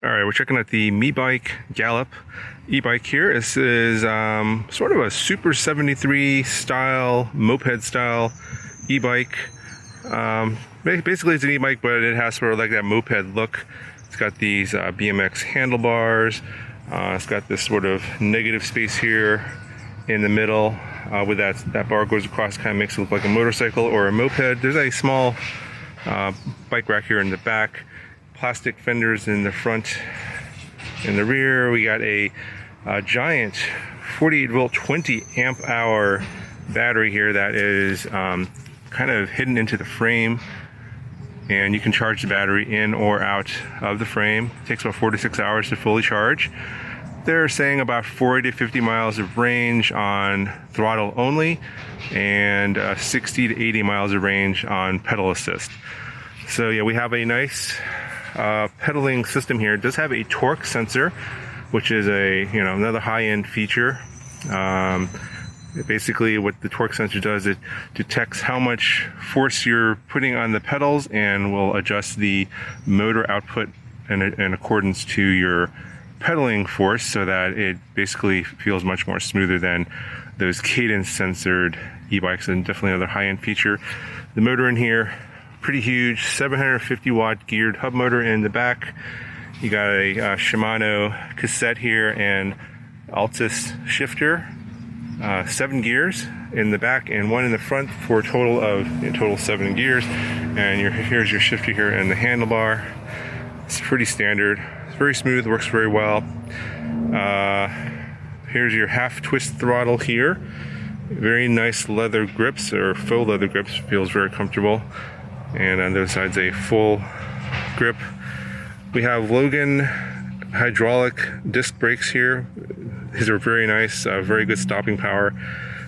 All right, we're checking out the Meebike Gallop e-bike here. This is sort of a Super 73 style, moped style e-bike. Basically it's an e-bike, but it has sort of like that moped look. It's got these BMX handlebars. It's got this sort of negative space here in the middle with that bar goes across, kind of makes it look like a motorcycle or a moped. There's a small bike rack here in the back. Plastic fenders in the front. In the rear, we got a giant 48 volt 20 amp hour battery here that is kind of hidden into the frame, and you can charge the battery in or out of the frame. It takes about 4 to 6 hours to fully charge. They're saying about 40 to 50 miles of range on throttle only, and 60 to 80 miles of range on pedal assist. So yeah, we have a nice pedaling system here. It does have a torque sensor, which is another high-end feature. Basically what the torque sensor does, it detects how much force you're putting on the pedals and will adjust the motor output in accordance to your pedaling force, so that it basically feels much more smoother than those cadence censored e-bikes, and definitely another high-end feature. The motor in here, pretty huge, 750 watt geared hub motor in the back. You got a Shimano cassette here and Altus shifter, 7 gears in the back and 1 in the front for a total 7 gears. And here's your shifter here and the handlebar. It's pretty standard. It's very smooth, works very well. Here's your half twist throttle here. Very nice leather grips, or faux leather grips, feels very comfortable. And on the other side's a full grip. We have Logan hydraulic disc brakes here. These are very nice, very good stopping power.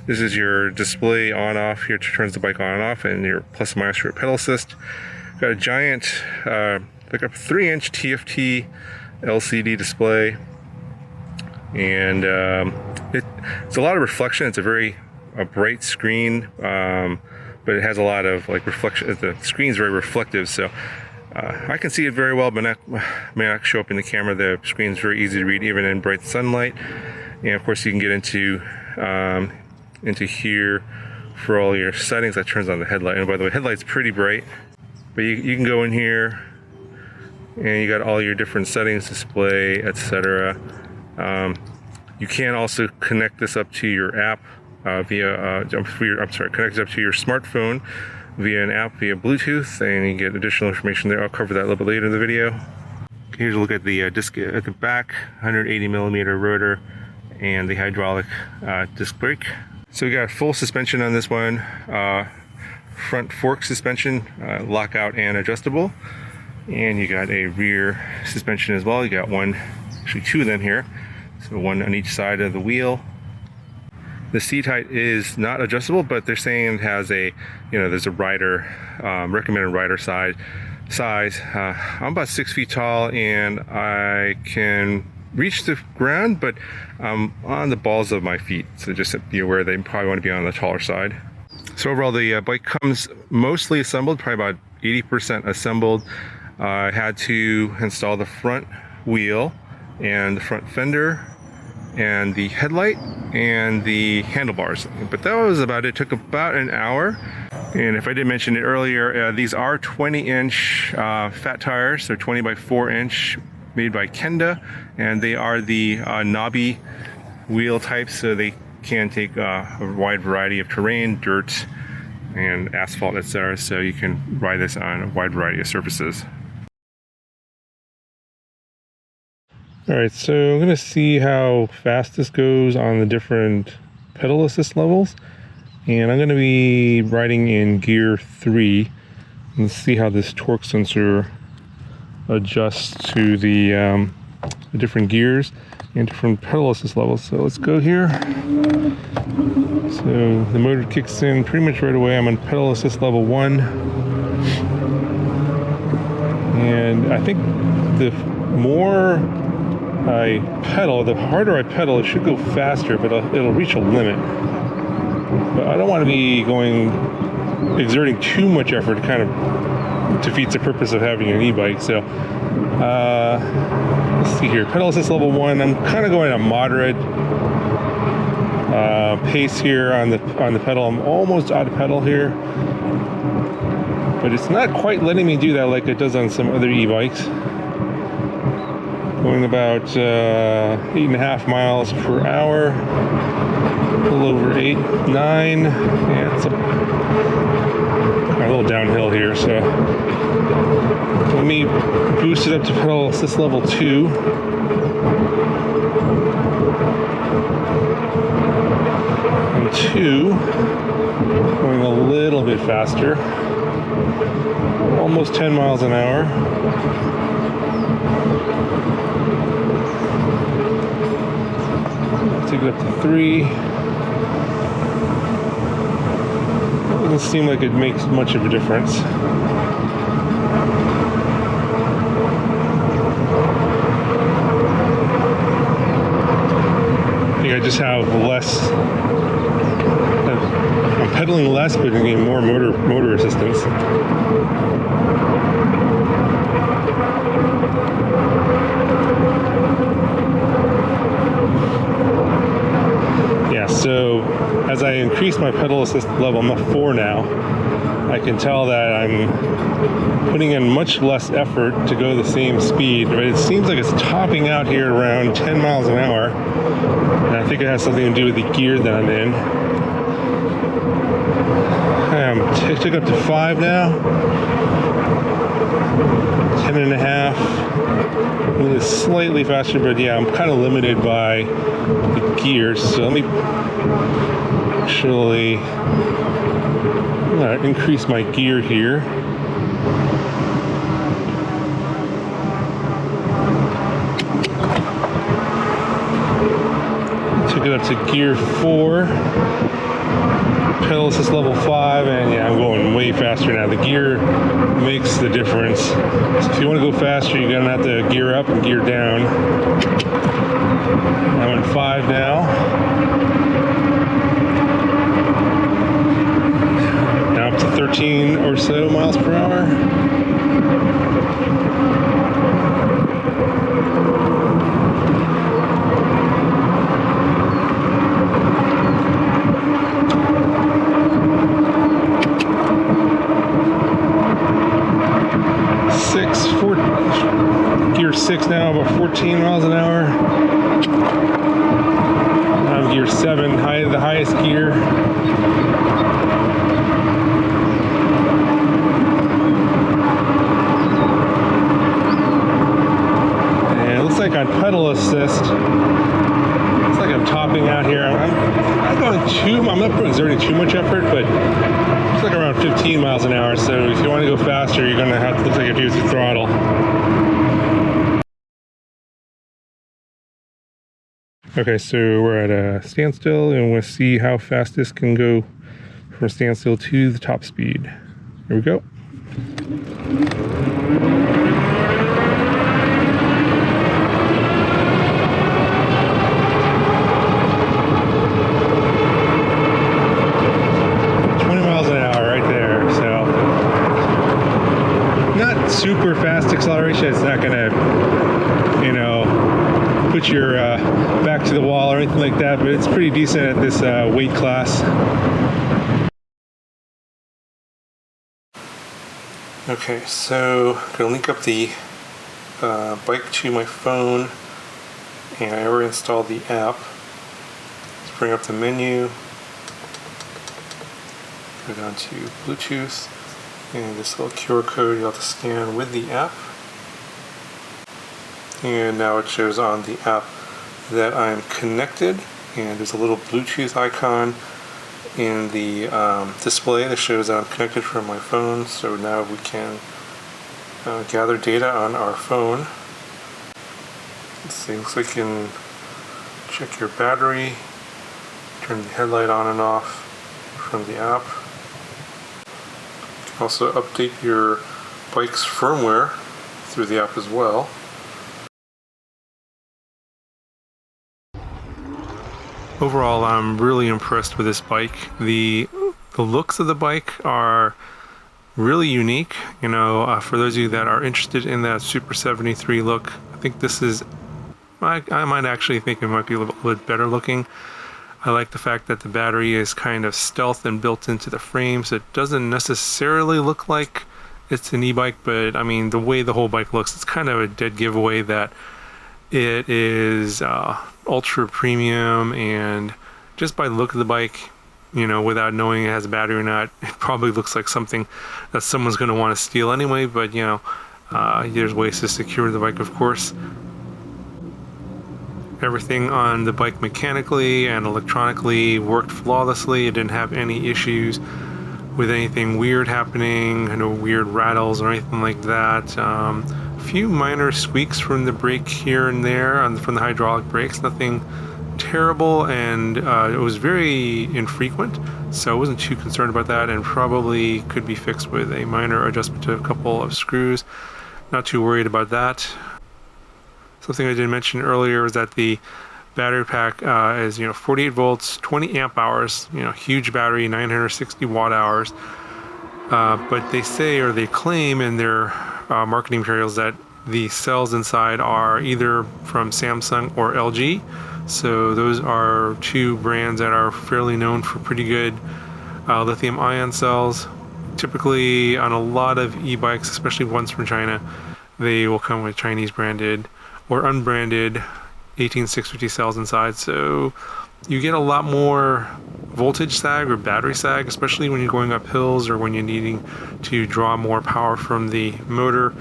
This is your display on off here, turns the bike on and off, and your plus and minus for your pedal assist. Got a giant, like a 3-inch TFT LCD display, and it's a lot of reflection. It's a very bright screen. But it has a lot of like reflection. The screen's very reflective, so I can see it very well, but may not show up in the camera. The screen's very easy to read, even in bright sunlight. And of course, you can get into here for all your settings. That turns on the headlight. And by the way, headlight's pretty bright, but you can go in here, and you got all your different settings, display, etc. You can also connect this up to your app. Connect it up to your smartphone via an app, via Bluetooth, and you get additional information there. I'll cover that a little bit later in the video. Here's a look at the disc at the back, 180 millimeter rotor, and the hydraulic disc brake. So we got full suspension on this one, front fork suspension, lockout and adjustable, and you got a rear suspension as well. You got actually 2 of them here, so 1 on each side of the wheel. The seat height is not adjustable, but they're saying it has there's a rider, recommended rider size. I'm about 6 feet tall, and I can reach the ground, but I'm on the balls of my feet. So just be aware they probably want to be on the taller side. So overall, the bike comes mostly assembled, probably about 80% assembled. I had to install the front wheel and the front fender and the headlight and the handlebars, but that was about it. It took about an hour. And if I did mention it earlier, these are 20-inch fat tires. They're 20 by 4 inch, made by Kenda, and they are the knobby wheel type, so they can take a wide variety of terrain, dirt and asphalt, etc. So you can ride this on a wide variety of surfaces. Alright, so I'm going to see how fast this goes on the different pedal assist levels. And I'm going to be riding in gear 3. Let's see how this torque sensor adjusts to the different gears and different pedal assist levels. So let's go here. So the motor kicks in pretty much right away. I'm on pedal assist level 1. And I think the more I pedal, the harder I pedal, it should go faster, but it'll reach a limit. But I don't want to be exerting too much effort to kind of defeats the purpose of having an e-bike. So let's see here, pedal assist level 1. I'm kind of going a moderate pace here on the pedal. I'm almost out of pedal here, but it's not quite letting me do that like it does on some other e-bikes. Going about 8.5 miles per hour, a little over 8, 9. Yeah, it's a little downhill here, so let me boost it up to pedal assist level 2. And 2, going a little bit faster, almost 10 miles an hour. Take it up to 3. Doesn't seem like it makes much of a difference. I think I just have less. I'm pedaling less, but I'm getting more motor assistance. Yeah, so as I increase my pedal assist level, I'm at 4 now, I can tell that I'm putting in much less effort to go the same speed, but it seems like it's topping out here around 10 miles an hour, and I think it has something to do with the gear that I'm in. I took up to 5 now, 10.5. It's slightly faster, but yeah, I'm kind of limited by the gears. So let me actually increase my gear here. Took it up to gear 4. Pedal assist level 5, and yeah, I'm going way faster now. The gear makes the difference. So if you want to go faster, you're gonna have to gear up and gear down. I'm at 5 now. Now up to 13 or so miles per hour. Gear 6 now, about 14 miles an hour. I'm gear 7, the highest gear. And it looks like on pedal assist, it's like I'm topping out here. I'm not exerting too much effort, but it's like around 15 miles an hour. So if you want to go faster, you're going to have to, looks like you have to use the throttle. Okay, so we're at a standstill, and we'll see how fast this can go from standstill to the top speed. Here we go. Super fast acceleration. It's not gonna, put your back to the wall or anything like that, but it's pretty decent at this weight class. Okay, so I'm gonna link up the bike to my phone, and I already installed the app. Let's bring up the menu, go down to Bluetooth. And this little QR code you'll have to scan with the app. And now it shows on the app that I'm connected, and there's a little Bluetooth icon in the display that shows that I'm connected from my phone. So now we can gather data on our phone. Let's see, looks like you can check your battery, turn the headlight on and off from the app. Also update your bike's firmware through the app as well. Overall, I'm really impressed with this bike. The looks of the bike are really unique. You know, for those of you that are interested in that Super 73 look, I think this is, I might actually think it might be a little bit better looking. I like the fact that the battery is kind of stealth and built into the frame, so it doesn't necessarily look like it's an e-bike, but I mean, the way the whole bike looks, it's kind of a dead giveaway that it is ultra premium, and just by the look of the bike, you know, without knowing it has a battery or not, it probably looks like something that someone's going to want to steal anyway, but you know, there's ways to secure the bike, of course. Everything on the bike mechanically and electronically worked flawlessly. It didn't have any issues with anything weird happening, no weird rattles or anything like that. A few minor squeaks from the brake here and there from the hydraulic brakes, nothing terrible, and it was very infrequent, so I wasn't too concerned about that, and probably could be fixed with a minor adjustment to a couple of screws. Not too worried about that. Something I didn't mention earlier is that the battery pack is, you know, 48 volts, 20 amp hours, you know, huge battery, 960 watt hours. But they say, or they claim in their marketing materials, that the cells inside are either from Samsung or LG. So those are two brands that are fairly known for pretty good lithium ion cells. Typically on a lot of e-bikes, especially ones from China, they will come with Chinese branded or unbranded 18650 cells inside, so you get a lot more voltage sag or battery sag, especially when you're going up hills or when you're needing to draw more power from the motor.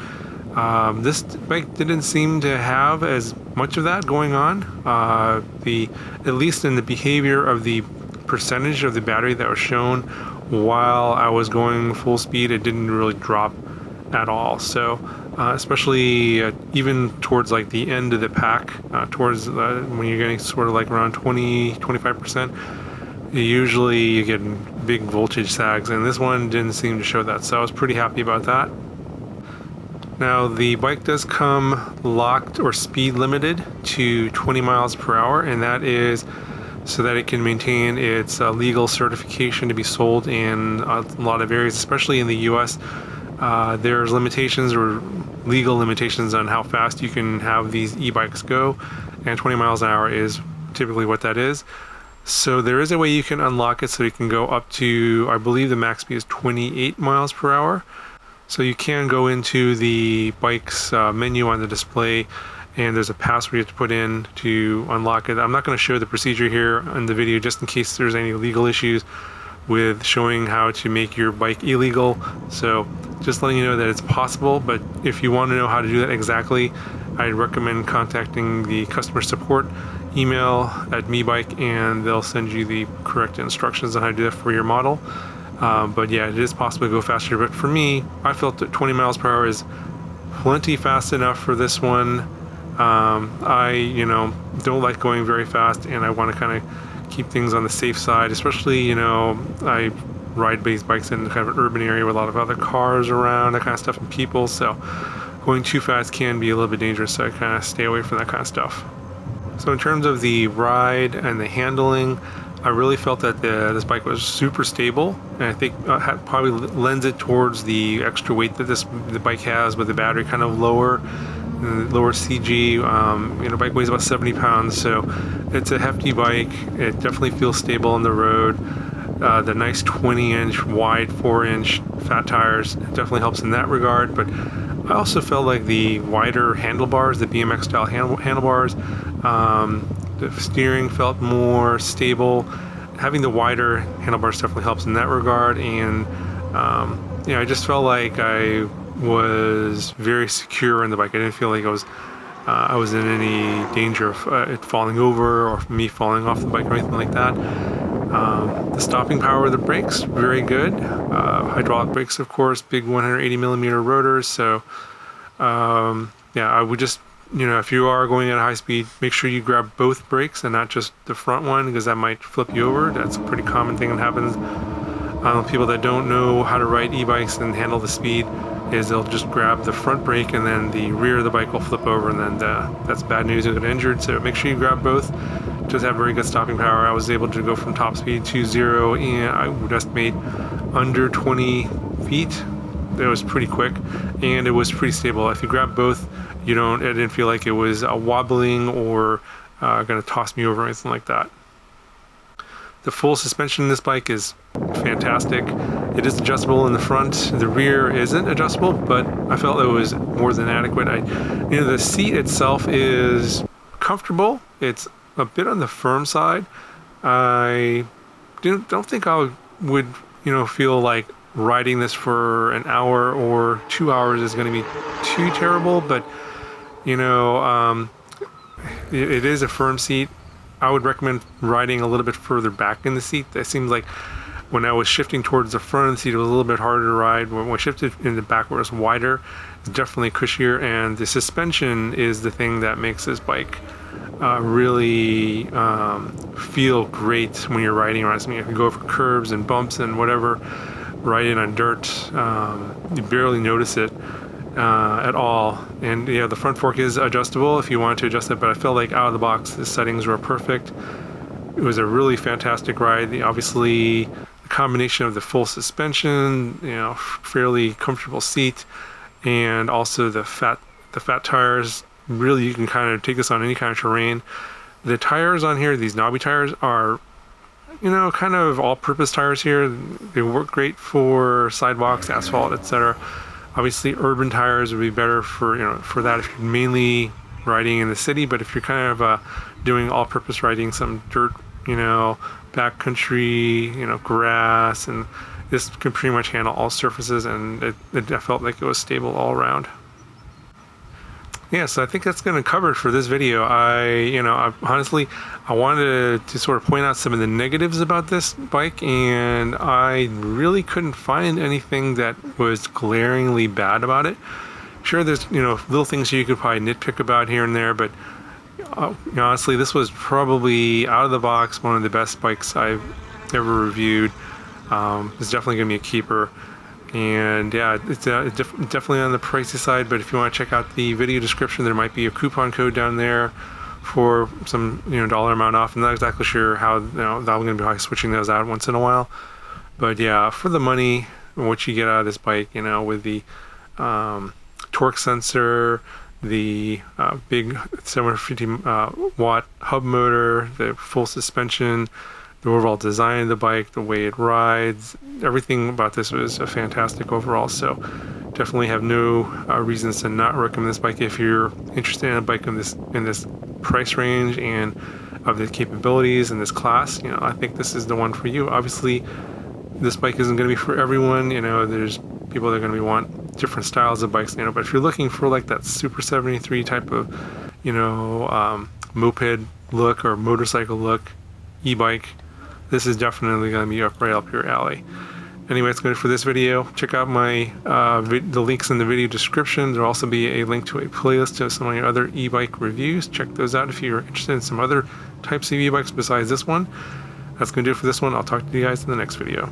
This bike didn't seem to have as much of that going on. At least in the behavior of the percentage of the battery that was shown while I was going full speed, it didn't really drop at all. So especially even towards like the end of the pack, towards when you're getting sort of like around 20-25%, usually you get big voltage sags, and this one didn't seem to show that, so I was pretty happy about that. Now the bike does come locked or speed limited to 20 miles per hour, and that is so that it can maintain its legal certification to be sold in a lot of areas, especially in the US. There's limitations or legal limitations on how fast you can have these e-bikes go, and 20 miles an hour is typically what that is. So there is a way you can unlock it so you can go up to, I believe the max speed is 28 miles per hour. So you can go into the bike's menu on the display, and there's a password you have to put in to unlock it. I'm not going to show the procedure here in the video just in case there's any legal issues with showing how to make your bike illegal. So just letting you know that it's possible, but if you want to know how to do that exactly, I'd recommend contacting the customer support email at Meebike, and they'll send you the correct instructions on how to do that for your model. But yeah, it is possible to go faster, but for me, I felt that 20 miles per hour is plenty fast enough for this one. I, you know, don't like going very fast, and I want to kind of keep things on the safe side, especially, you know, I ride these bikes in kind of an urban area with a lot of other cars around, that kind of stuff, and people, so going too fast can be a little bit dangerous, so I kind of stay away from that kind of stuff. So in terms of the ride and the handling, I really felt that this bike was super stable, and I think probably lends it towards the extra weight that the bike has, with the battery kind of lower CG. You know, bike weighs about 70 pounds, so it's a hefty bike. It definitely feels stable on the road. The nice 20-inch wide 4-inch fat tires definitely helps in that regard, but I also felt like the wider handlebars, the BMX style handlebars, the steering felt more stable. Having the wider handlebars definitely helps in that regard, and you know, I just felt like I was very secure on the bike. I didn't feel like I was in any danger of it falling over or me falling off the bike or anything like that. The stopping power of the brakes, very good. Hydraulic brakes, of course, big 180 millimeter rotors. So yeah, I would just, you know, if you are going at a high speed, make sure you grab both brakes and not just the front one, because that might flip you over. That's a pretty common thing that happens. People that don't know how to ride e-bikes and handle the speed is they'll just grab the front brake and then the rear of the bike will flip over, and then that's bad news. You'll get injured. So make sure you grab both. Just have very good stopping power. I was able to go from top speed to 0, and I would estimate under 20 feet, it was pretty quick, and it was pretty stable. If you grab both, it didn't feel like it was wobbling or going to toss me over or anything like that. The full suspension in this bike is fantastic. It is adjustable in the front. The rear isn't adjustable, but I felt it was more than adequate. The seat itself is comfortable. It's a bit on the firm side. I don't think I would, feel like riding this for an hour or 2 hours is going to be too terrible, but it is a firm seat. I would recommend riding a little bit further back in the seat. It seems like when I was shifting towards the front of the seat, it was a little bit harder to ride. When I shifted in the back where it's wider, it's definitely cushier, and the suspension is the thing that makes this bike really feel great when you're riding around something. You can go over curbs and bumps and whatever, riding on dirt, you barely notice it at all. And the front fork is adjustable if you want to adjust it, but I felt like out of the box the settings were perfect. It was a really fantastic ride. Obviously the combination of the full suspension, fairly comfortable seat, and also the fat tires. Really, you can kind of take this on any kind of terrain. The tires on here, these knobby tires, are kind of all-purpose tires here. They work great for sidewalks, asphalt, etc. Obviously urban tires would be better for that if you're mainly riding in the city, but if you're kind of doing all-purpose riding, some dirt, backcountry, grass, and this can pretty much handle all surfaces, and it felt like it was stable all around. Yeah, so I think that's going to cover it for this video. Honestly, I wanted to sort of point out some of the negatives about this bike, and I really couldn't find anything that was glaringly bad about it. Sure, there's little things you could probably nitpick about here and there, but honestly, this was probably out of the box one of the best bikes I've ever reviewed. It's definitely going to be a keeper. And yeah, it's definitely on the pricey side, but if you want to check out the video description, there might be a coupon code down there for some dollar amount off. I'm not exactly sure how that I'm going to be switching those out once in a while, but yeah, for the money, what you get out of this bike, with the torque sensor, the big 750 watt hub motor, the full suspension, the overall design of the bike, the way it rides, everything about this was a fantastic overall. So definitely have no reasons to not recommend this bike if you're interested in a bike in this price range and of the capabilities in this class. I think this is the one for you. Obviously, this bike isn't going to be for everyone. There's people that are going to want different styles of bikes. But if you're looking for like that Super 73 type of, moped look or motorcycle look, e-bike, this is definitely going to be right up your alley. Anyway, that's good for this video. Check out my the links in the video description. There'll also be a link to a playlist of some of your other e-bike reviews. Check those out if you're interested in some other types of e-bikes besides this one. That's going to do it for this one. I'll talk to you guys in the next video.